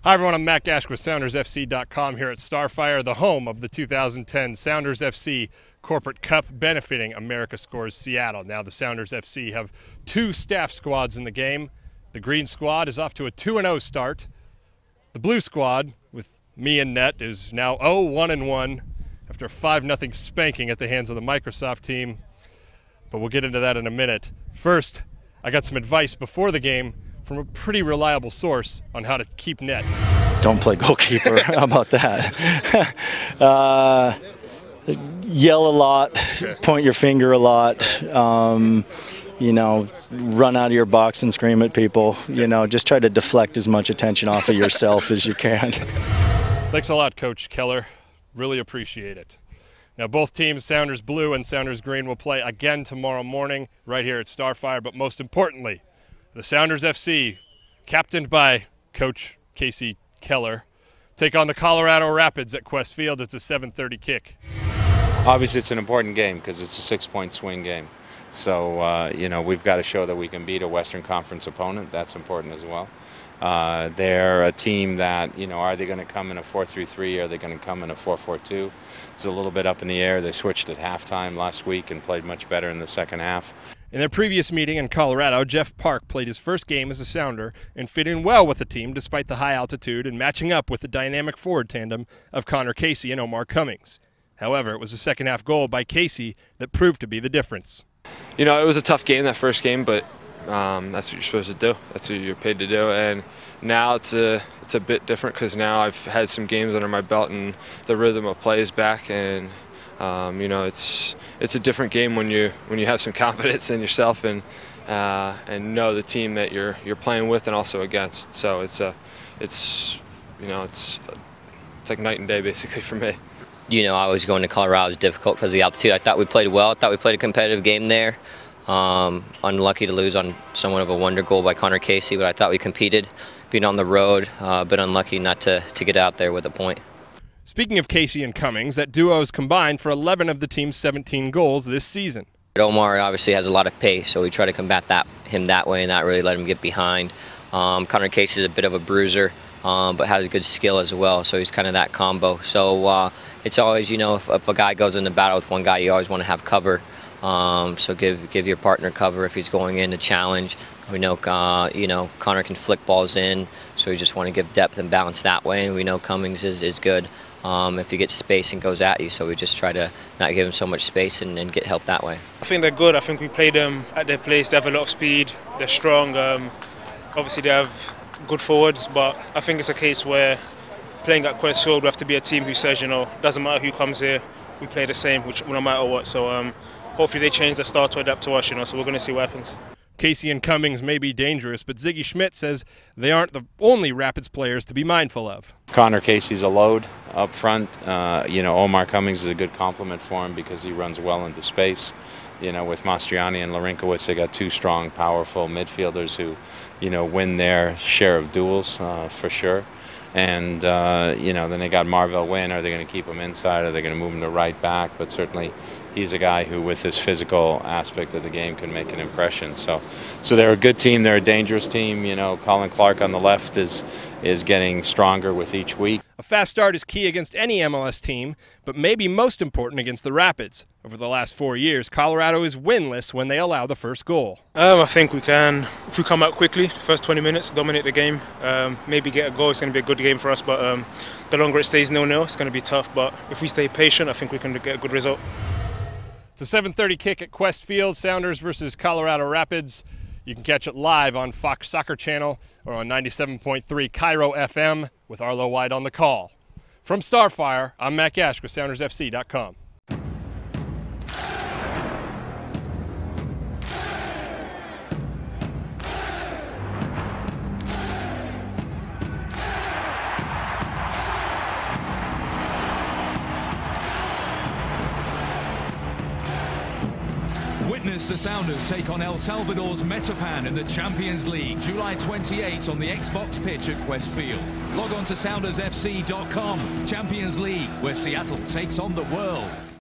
Hi everyone, I'm Matt Gash with SoundersFC.com here at Starfire, the home of the 2010 Sounders FC Corporate Cup benefiting America Scores Seattle. Now the Sounders FC have two staff squads in the game. The green squad is off to a 2-0 start. The blue squad, with me in net, is now 0-1-1 after a 5-0 spanking at the hands of the Microsoft team. But we'll get into that in a minute. First, I got some advice before the game from a pretty reliable source on how to keep net. Don't play goalkeeper. How about that? Yell a lot, point your finger a lot, you know, run out of your box and scream at people. You know, just try to deflect as much attention off of yourself as you can. Thanks a lot, Coach Keller. Really appreciate it. Now, both teams, Sounders Blue and Sounders Green, will play again tomorrow morning right here at Starfire. But most importantly, the Sounders FC, captained by Coach Casey Keller, take on the Colorado Rapids at Qwest Field. It's a 7:30 kick. Obviously, it's an important game because it's a 6-point swing game. So, you know, we've got to show that we can beat a Western Conference opponent. That's important as well. They're a team that, you know, are they going to come in a 4-3-3? Are they going to come in a 4-4-2? It's a little bit up in the air. They switched at halftime last week and played much better in the second half. In their previous meeting in Colorado, Jeff Park played his first game as a Sounder and fit in well with the team despite the high altitude and matching up with the dynamic forward tandem of Connor Casey and Omar Cummings. However, it was a second-half goal by Casey that proved to be the difference. You know, it was a tough game, that first game, but that's what you're supposed to do. That's what you're paid to do. And now it's a bit different because now I've had some games under my belt and the rhythm of play is back. And you know, it's a different game when you have some confidence in yourself and know the team that you're playing with and also against. So it's like night and day basically for me. You know, I was going to Colorado was difficult because of the altitude. I thought we played well. I thought we played a competitive game there. Unlucky to lose on somewhat of a wonder goal by Connor Casey, but I thought we competed, being on the road, but unlucky not to get out there with a point. Speaking of Casey and Cummings, that duo has combined for 11 of the team's 17 goals this season. Omar obviously has a lot of pace, so we try to combat him that way and not really let him get behind. Connor Casey is a bit of a bruiser, but has good skill as well, so he's kind of that combo. So it's always, you know, if a guy goes into battle with one guy, you always want to have cover. So give your partner cover if he's going in to challenge. We know, you know, Connor can flick balls in, so we just want to give depth and balance that way. And we know Cummings is good if he gets space and goes at you, so we just try to not give him so much space and get help that way. I think they're good. I think we play them at their place. They have a lot of speed. They're strong. Obviously, they have good forwards, but I think it's a case where playing at Qwest Field, we have to be a team who says, you know, doesn't matter who comes here, we play the same, no matter what. So hopefully they change their style to adapt to us, you know, so we're going to see what happens. Casey and Cummings may be dangerous, but Ziggy Schmidt says they aren't the only Rapids players to be mindful of. Connor Casey's a load up front. You know, Omar Cummings is a good complement for him because he runs well into space. You know, with Mastriani and Larinkowitz, they got two strong, powerful midfielders who, you know, win their share of duels for sure. And, you know, then they got Marvell Wynn. Are they going to keep him inside? Are they going to move him to right back? But certainly he's a guy who, with his physical aspect of the game, can make an impression. So they're a good team. They're a dangerous team. You know, Colin Clark on the left is getting stronger with each week. A fast start is key against any MLS team, but maybe most important against the Rapids. Over the last 4 years, Colorado is winless when they allow the first goal. I think we can, if we come out quickly, first 20 minutes, dominate the game, maybe get a goal. It's going to be a good game for us, but the longer it stays 0-0, it's going to be tough. But if we stay patient, I think we can get a good result. It's a 7:30 kick at Qwest Field, Sounders versus Colorado Rapids. You can catch it live on Fox Soccer Channel or on 97.3 Cairo FM with Arlo White on the call. From Starfire, I'm Matt Gash with SoundersFC.com. Witness the Sounders take on El Salvador's Metapan in the Champions League, July 28 on the Xbox pitch at Qwest Field. Log on to SoundersFC.com. Champions League, where Seattle takes on the world.